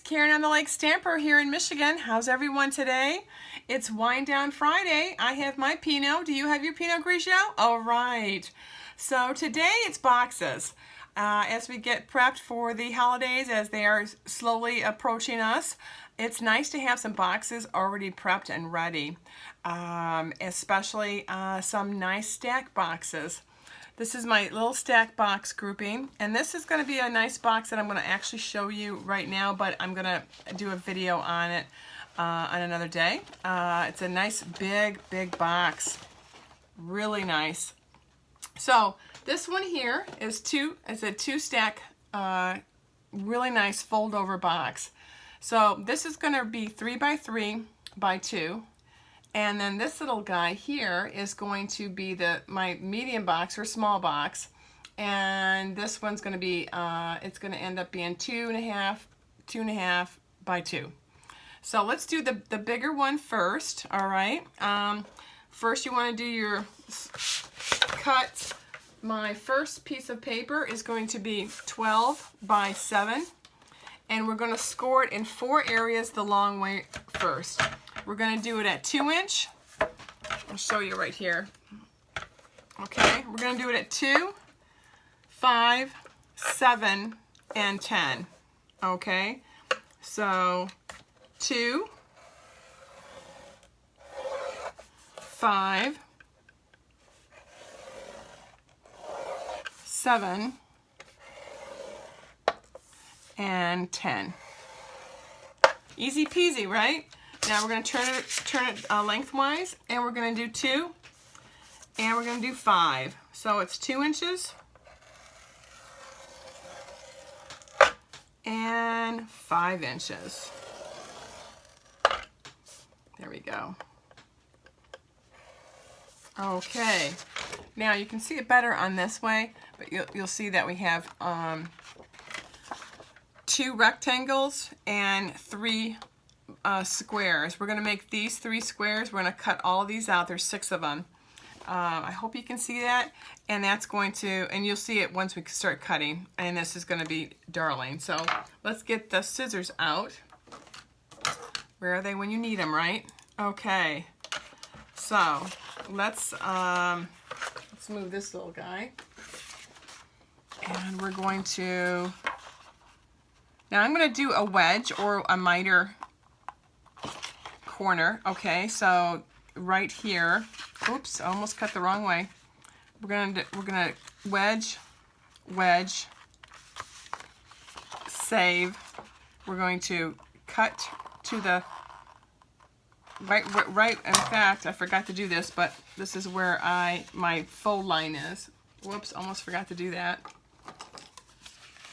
Karen on the Lake Stamper here in Michigan. How's everyone today? It's Wind Down Friday. I have my Pinot. Do you have your Pinot Grigio? All right. So today it's boxes. As we get prepped for the holidays, as they are slowly approaching us, it's nice to have some boxes already prepped and ready, especially some nice stack boxes. This is my little stack box grouping, and this is going to be a nice box that I'm going to actually show you right now, but I'm going to do a video on it on another day. It's a nice big box, really nice. So this one here is a two stack, really nice fold over box. So this is going to be 3 by 3 by 2. And then this little guy here is going to be my medium box or small box. And this one's going to be, it's going to end up being 2.5 by 2. So let's do the bigger one first, all right? First you want to do your cut. My first piece of paper is going to be 12 by 7. And we're going to score it in 4 areas the long way first. We're going to do it at 2 inch. I'll show you right here. Okay, we're going to do it at 2, 5, 7, and 10. Okay, so 2, 5, 7, and 10. Easy peasy, right? Now we're going to turn it lengthwise, and we're going to do 2, and we're going to do 5. So it's 2 inches and 5 inches. There we go. Okay. Now you can see it better on this way, but you'll see that we have 2 rectangles and 3 squares. We're going to make these 3 squares. We're going to cut all of these out. There's 6 of them. I hope you can see that. And that's going to, and you'll see it once we start cutting. And this is going to be darling. So let's get the scissors out. Where are they when you need them, right? Okay. So let's move this little guy. And we're going to, now I'm going to do a wedge or a miter corner. Okay, so right here, oops, I almost cut the wrong way. We're gonna wedge, save. We're going to cut to the right. In fact, I forgot to do this, but this is where my fold line is. Whoops, almost forgot to do that.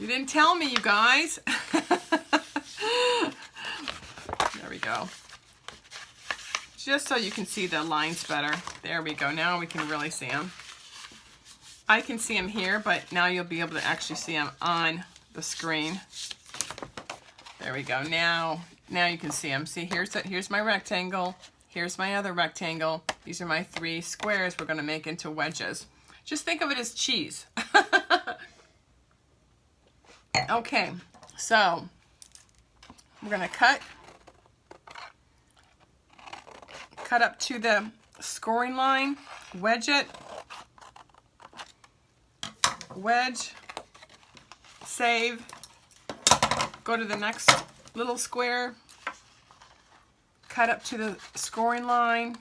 You didn't tell me, you guys. There we go. Just so you can see the lines better. There we go. Now we can really see them. I can see them here, but now you'll be able to actually see them on the screen. There we go. Now you can see them. See, here's my rectangle. Here's my other rectangle. These are my 3 squares we're going to make into wedges. Just think of it as cheese. Okay, so we're going to cut up to the scoring line, wedge it, wedge, save, go to the next little square, cut up to the scoring line,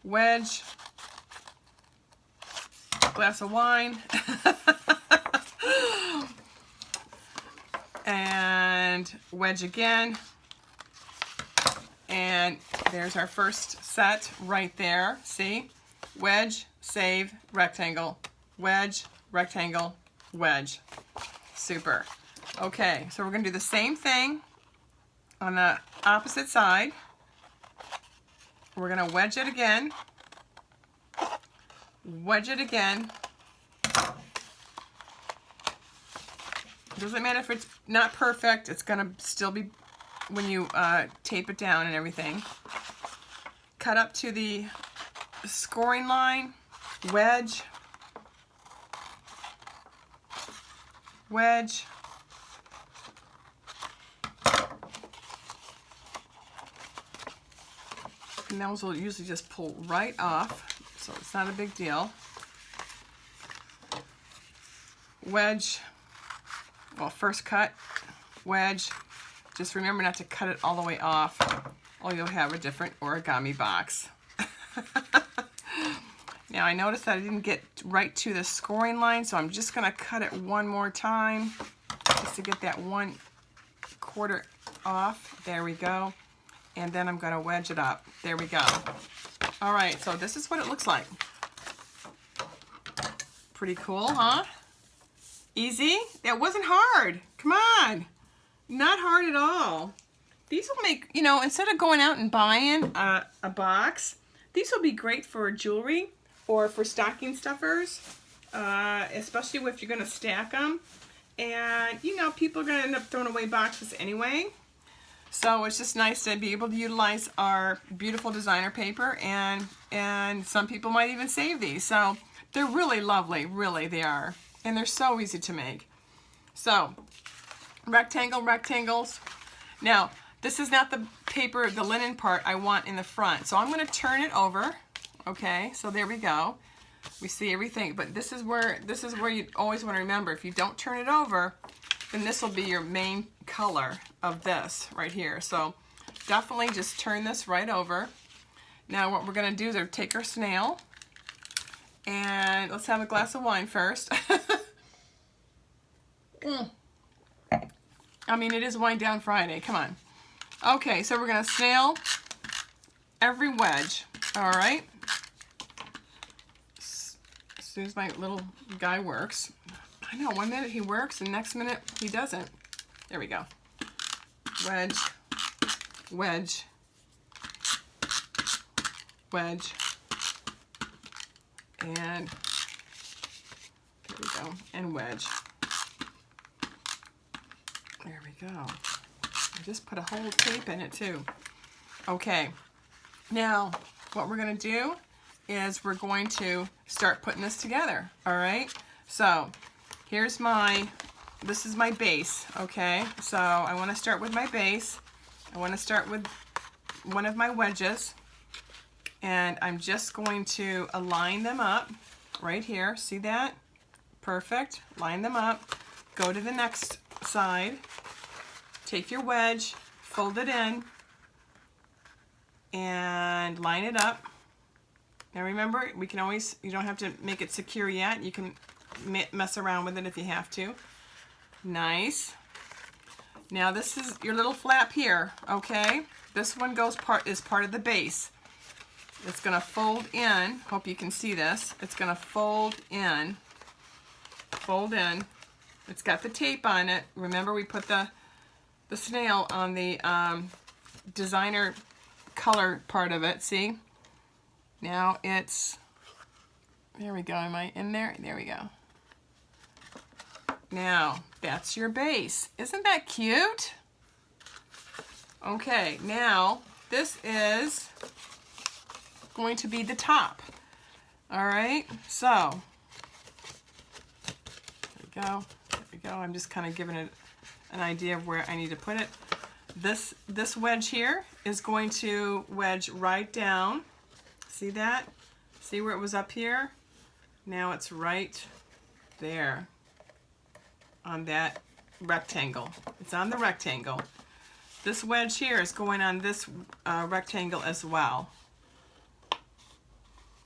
wedge, glass of wine, and wedge again. And there's our first set right there. See? Wedge, save, rectangle, wedge, rectangle, wedge. Super. Okay, so we're going to do the same thing on the opposite side. We're going to wedge it again. Wedge it again. It doesn't matter if it's not perfect. It's going to still be when you tape it down and everything. Cut up to the scoring line, wedge, wedge, And those will usually just pull right off, so it's not a big deal. Wedge, well, first cut, wedge. Just remember not to cut it all the way off, or you'll have a different origami box. Now I noticed that I didn't get right to the scoring line, so I'm just gonna cut it one more time, just to get that 1/4 off. There we go. And then I'm gonna wedge it up. There we go. All right, so this is what it looks like. Pretty cool, huh? Easy? That wasn't hard. Come on. Not hard at all. These will make, you know, instead of going out and buying a box, these will be great for jewelry or for stocking stuffers, especially if you're going to stack them. And, you know, people are going to end up throwing away boxes anyway. So it's just nice to be able to utilize our beautiful designer paper, and some people might even save these. So they're really lovely, really they are. And they're so easy to make. So, rectangles. Now, this is not the paper, the linen part I want in the front. So I'm going to turn it over. Okay, so there we go. We see everything, but this is where you always want to remember, if you don't turn it over, then this will be your main color of this right here. So definitely just turn this right over. Now what we're going to do is take our snail, and let's have a glass of wine first. I mean, it is Wind Down Friday, come on. Okay, so we're going to snail every wedge, all right? As soon as my little guy works. I know, one minute he works and next minute he doesn't. There we go. Wedge, wedge, wedge, and there we go, and wedge. There we go. I just put a whole tape in it too. Okay, now what we're going to do is we're going to start putting this together, all right? So here's this is my base, okay? So I want to start with my base. I want to start with one of my wedges, and I'm just going to align them up right here. See that? Perfect. Line them up. Go to the next side. Take your wedge, fold it in, and line it up. Now remember, we can always, you don't have to make it secure yet. You can mess around with it if you have to. Nice. Now this is your little flap here, okay? This one is part of the base. It's gonna fold in. Hope you can see this. It's gonna fold in. Fold in. It's got the tape on it. Remember, we put the snail on the designer color part of it. See? Now it's, there we go. Am I in there? There we go. Now, that's your base. Isn't that cute? Okay, now this is going to be the top. All right, so there we go. There we go. I'm just kind of giving it an idea of where I need to put it. This wedge here is going to wedge right down. See that? See where it was up here? Now it's right there on that rectangle. It's on the rectangle. This wedge here is going on this rectangle as well.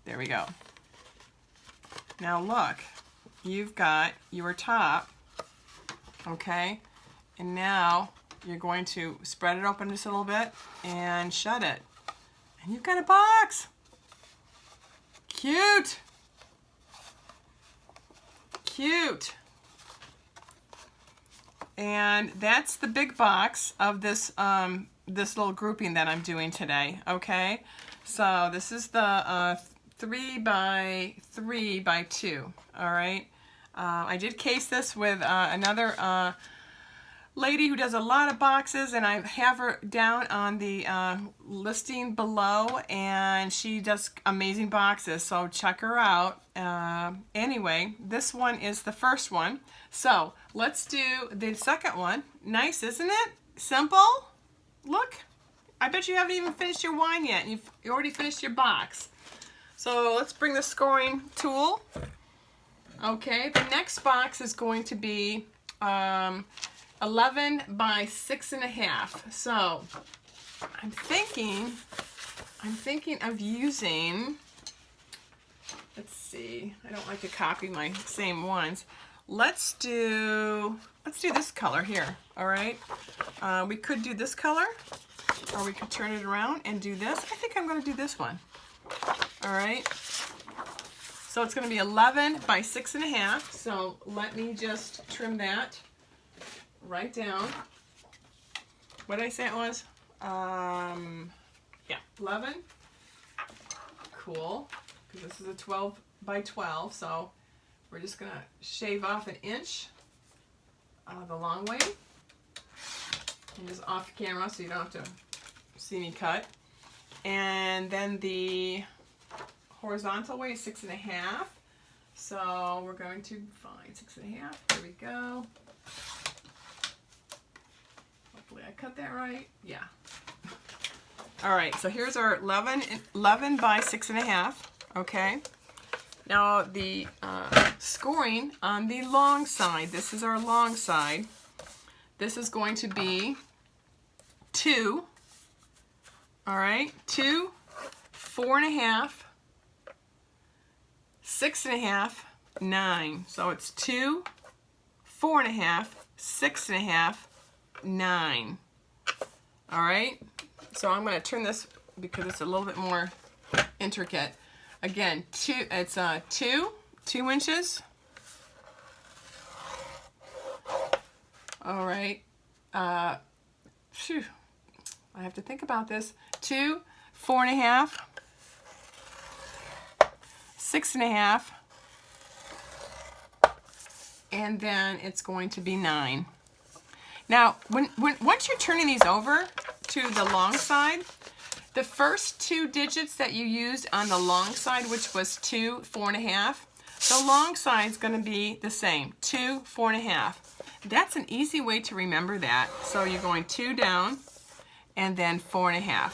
There we go. Now look, you've got your top, okay? And now you're going to spread it open just a little bit and shut it. And you've got a box. Cute. Cute. And that's the big box of this this little grouping that I'm doing today, okay? So this is the 3 by 3 by 2, all right? I did case this with another lady who does a lot of boxes, and I have her down on the listing below, and she does amazing boxes, so check her out. Anyway, this one is the first one, so let's do the second one. Nice, isn't it? Simple. Look, I bet you haven't even finished your wine yet, and you already finished your box. So let's bring the scoring tool. Okay, the next box is going to be 11 by 6.5. So I'm thinking of using, let's see, I don't like to copy my same ones. Let's do this color here, all right? We could do this color, or we could turn it around and do this. I think I'm gonna do this one, all right? So it's gonna be 11 by 6.5. So let me just trim that right down. What did I say it was? Yeah, 11. Cool, because this is a 12 by 12, so we're just gonna shave off 1 inch the long way. And just off camera so you don't have to see me cut. And then the horizontal way is 6.5. So we're going to find 6.5. There we go. Hopefully I cut that right. Yeah. All right, so here's our 11 by 6.5, okay? Now the scoring on the long side, this is our long side. This is going to be 2, all right? 2, 4.5, 6.5, 9. So it's 2, 4.5, 6.5, 9. All right? So I'm going to turn this because it's a little bit more intricate. Again, it's 2 inches. All right. Phew. I have to think about this. 2, 4.5, 6.5, and then it's going to be 9. Now, once you're turning these over to the long side, the first 2 digits that you used on the long side, which was 2, 4.5, the long side is going to be the same, 2, 4.5. That's an easy way to remember that. So you're going 2 down and then 4.5.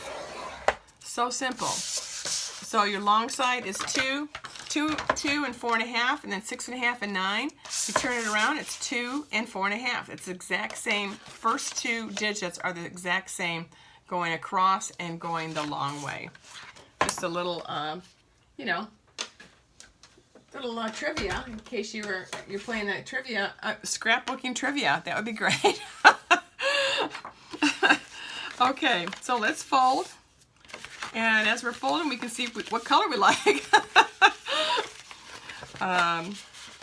So simple. So your long side is 2 and 4.5, and then 6.5 and 9. You turn it around, it's 2 and 4.5. It's the exact same. First 2 digits are the exact same going across and going the long way. Just a little, you know, little trivia in case you're playing that trivia, scrapbooking trivia. That would be great. Okay, so let's fold. And as we're folding, we can see what color we like.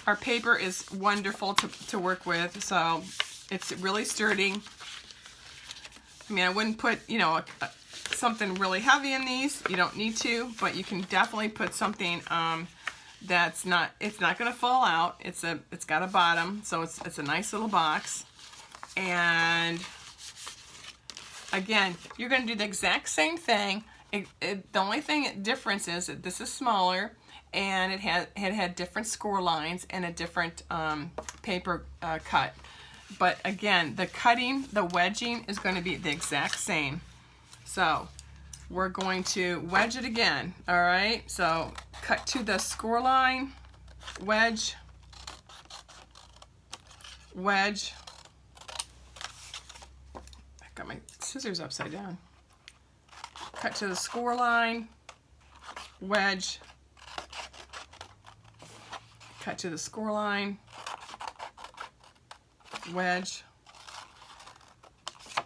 Our paper is wonderful to work with, so it's really sturdy. I mean, I wouldn't put, you know, something really heavy in these. You don't need to, but you can definitely put something that's not, it's not going to fall out. It's got a bottom, so it's a nice little box. And again, you're going to do the exact same thing. The only difference is that this is smaller, and it had different score lines and a different paper cut. But again, the cutting, the wedging is going to be the exact same. So we're going to wedge it again, all right? So cut to the score line, wedge, wedge. I got my scissors upside down. Cut to the score line, wedge, cut to the score line, wedge,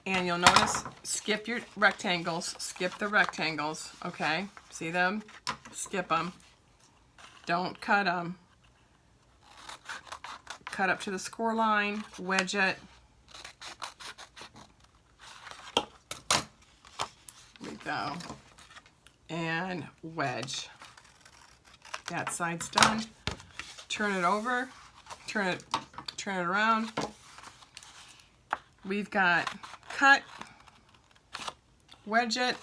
and you'll notice, skip your rectangles, skip the rectangles, okay? See them? Skip them. Don't cut them. Cut up to the score line, wedge it. There we go. And wedge. That side's done. Turn it over, turn it around. We've got cut, wedge it,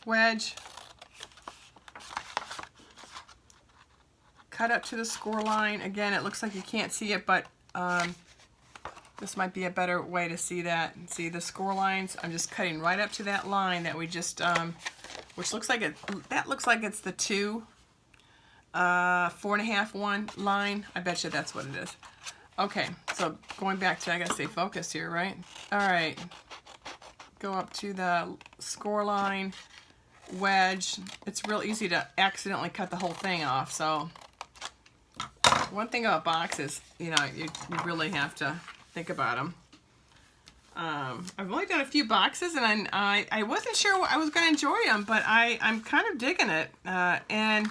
wedge, cut up to the score line. Again, it looks like you can't see it, but This might be a better way to see that. See the score lines? I'm just cutting right up to that line that we just, which looks like that looks like it's the 2, 4.5 1 line. I bet you that's what it is. Okay, so going back to, I gotta stay focused here, right? All right, go up to the score line, wedge. It's real easy to accidentally cut the whole thing off. So one thing about boxes, you know, you really have to think about them. I've only done a few boxes, and I wasn't sure I was going to enjoy them, but I'm kind of digging it, and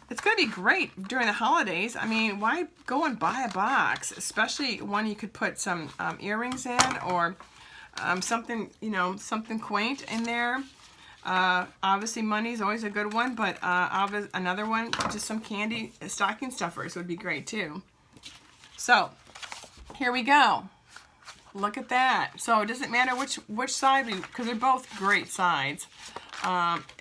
it's going to be great during the holidays. I mean, why go and buy a box, especially one you could put some earrings in, or something, you know, something quaint in there. Obviously money's always a good one, but another one, just some candy stocking stuffers would be great too. So here we go. Look at that. So it doesn't matter which side, because they're both great sides.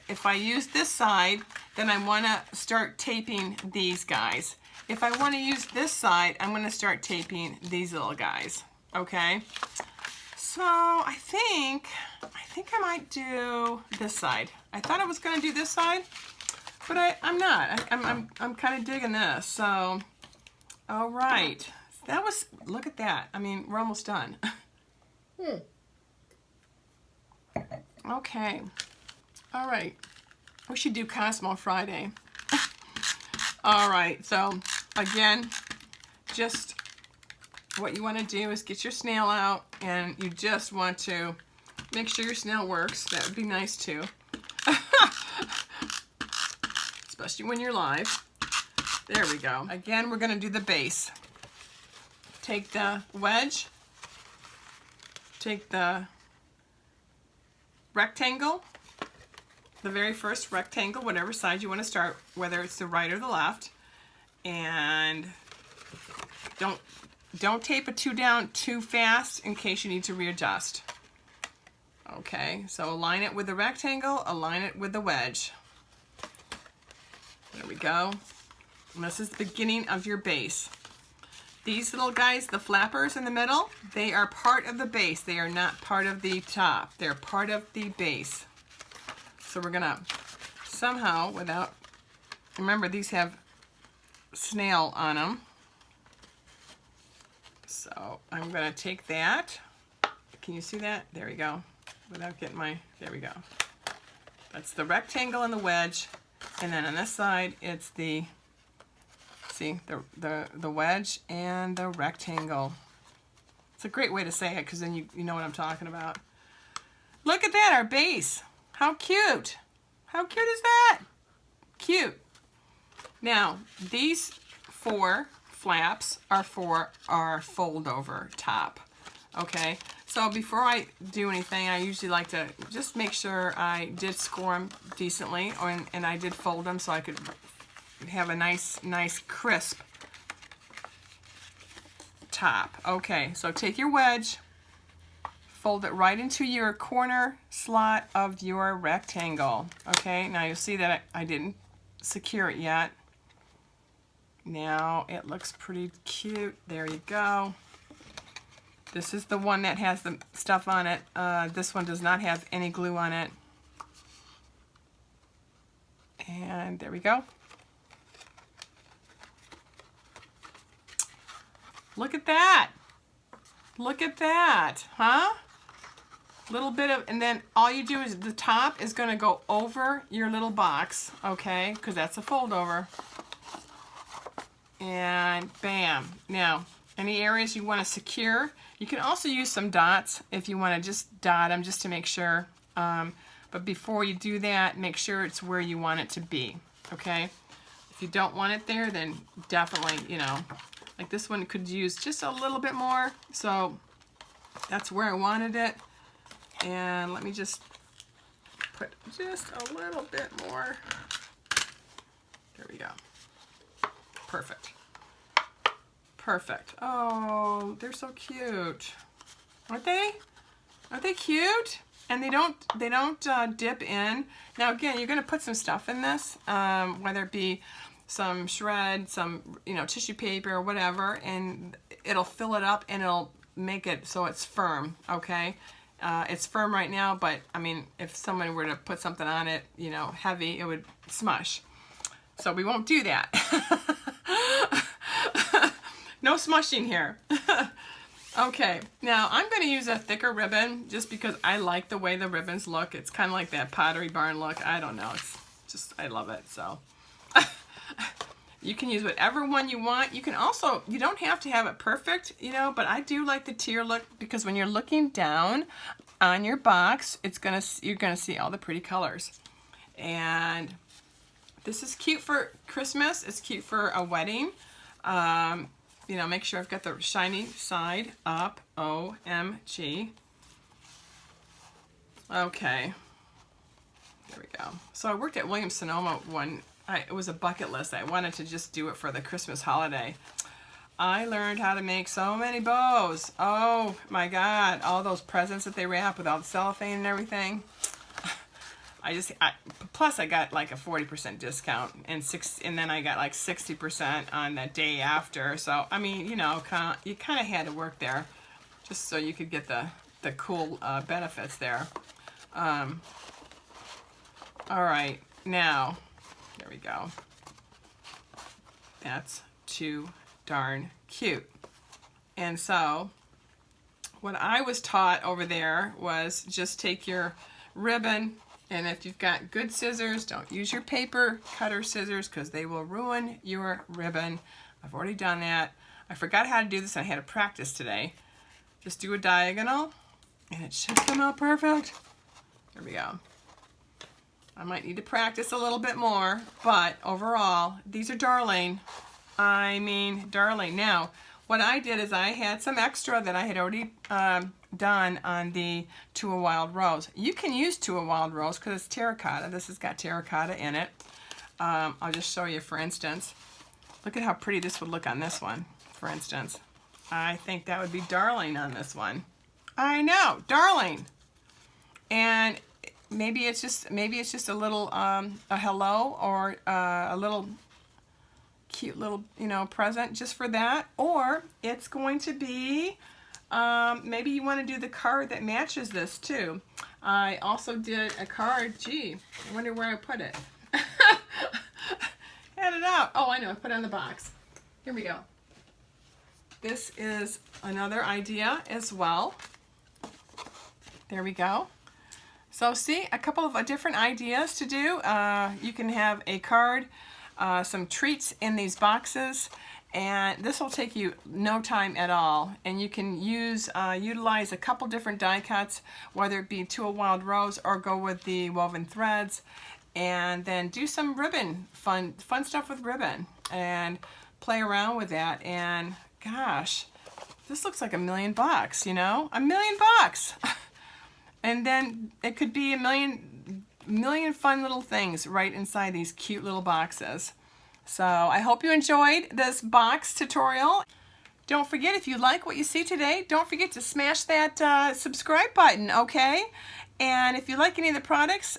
If I use this side, then I want to start taping these guys. If I want to use this side, I'm going to start taping these little guys. Okay. So I think I might do this side. I thought I was going to do this side, but I'm not. I'm kind of digging this. So, all right. That was, look at that. I mean, we're almost done. Okay. All right. We should do Cosmo Friday. All right. So, again, just what you want to do is get your snail out, and you just want to make sure your snail works. That would be nice too. Especially when you're live. There we go. Again, we're going to do the base. Take the wedge, take the rectangle, the very first rectangle, whatever side you want to start, whether it's the right or the left, and don't tape it down too fast in case you need to readjust. Okay, so align it with the rectangle, align it with the wedge. There we go. And this is the beginning of your base. These little guys, the flappers in the middle, they are part of the base. They are not part of the top. They're part of the base. So we're gonna somehow, without, remember these have snail on them. So I'm gonna take that. Can you see that? There we go. Without getting there we go. That's the rectangle and the wedge. And then on this side, it's the, see, the wedge and the rectangle. It's a great way to say it, because then you know what I'm talking about. Look at that, our base. How cute. How cute is that? Cute. Now, these 4 flaps are for our fold over top. Okay, so before I do anything, I usually like to just make sure I did score them decently, and I did fold them so I could have a nice crisp top. Okay, so take your wedge, fold it right into your corner slot of your rectangle. Okay, now you'll see that I didn't secure it yet. Now it looks pretty cute. There you go. This is the one that has the stuff on it. This one does not have any glue on it. And there we go. Look at that. Look at that, huh? Little bit of, and then all you do is the top is going to go over your little box, okay? Because that's a fold over. And bam. Now, any areas you want to secure, you can also use some dots if you want to just dot them just to make sure. But before you do that, make sure it's where you want it to be, okay? If you don't want it there, then definitely, you know, like this one could use just a little bit more. So that's where I wanted it. And let me just put just a little bit more. There we go. Perfect. Perfect. Oh, they're so cute. Aren't they? Aren't they cute? And they don't dip in. Now again, you're gonna put some stuff in this, whether it be some shred, some tissue paper or whatever, and it'll fill it up, and make it so it's firm, okay? It's firm right now, but I mean, if someone were to put something on it, you know, heavy, it would smush. So we won't do that. No smushing here. Okay, now I'm going to use a thicker ribbon just because I like the way the ribbons look. It's kind of like that Pottery Barn look. I don't know. It's just, I love it. So you can use whatever one you want. You can also, you don't have to have it perfect, you know, but I do like the tier look because when you're looking down on your box, you're gonna see all the pretty colors. And this is cute for Christmas. It's cute for a wedding. You know, make sure I've got the shiny side up. OMG. Okay. There we go. So I worked at Williams-Sonoma it was a bucket list. I wanted to just do it for the Christmas holiday. I learned how to make so many bows. Oh my God. All those presents that they wrap with all the cellophane and everything. Plus I got like a 40% discount and then I got like 60% on the day after. So, I mean, you know, you kind of had to work there just so you could get the cool benefits there. All right, now, there we go. That's too darn cute. And so, what I was taught over there was just take your ribbon, and if you've got good scissors, don't use your paper cutter scissors because they will ruin your ribbon. I've already done that. I forgot how to do this. I had to practice today. Just do a diagonal, and it should come out perfect. There we go. I might need to practice a little bit more, but overall, these are darling. I mean, darling. Now, what I did is I had some extra that I had already done on the To a Wild Rose. You can use To a Wild Rose because it's terracotta. This has got terracotta in it. I'll just show you, for instance. Look at how pretty this would look on this one, for instance. I think that would be darling on this one. I know, darling. And maybe it's just a little a hello or a little cute little, you know, present just for that, or it's going to be maybe you want to do the card that matches this too. I also did a card. Gee, I wonder where I put it. Had it out. Oh, I know, I put it in the box. Here we go. This is another idea as well. There we go. So see, a couple of different ideas to do. You can have a card, some treats in these boxes, and this will take you no time at all. And you can utilize a couple different die cuts, whether it be To a Wild Rose or go with the woven threads, and then do some ribbon, fun stuff with ribbon, and play around with that. And gosh, this looks like $1 million, you know, $1 million. And then it could be a million fun little things right inside these cute little boxes. So I hope you enjoyed this box tutorial. Don't forget, if you like what you see today, don't forget to smash that subscribe button, okay? And if you like any of the products,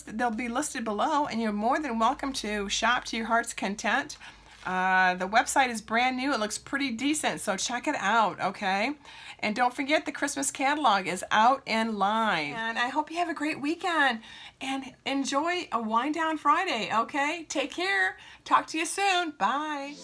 they'll be listed below, and you're more than welcome to shop to your heart's content. The website is brand new. It looks pretty decent, so check it out, okay? And don't forget, the Christmas catalog is out and live. And I hope you have a great weekend and enjoy a Wind Down Friday, okay? Take care. Talk to you soon. Bye.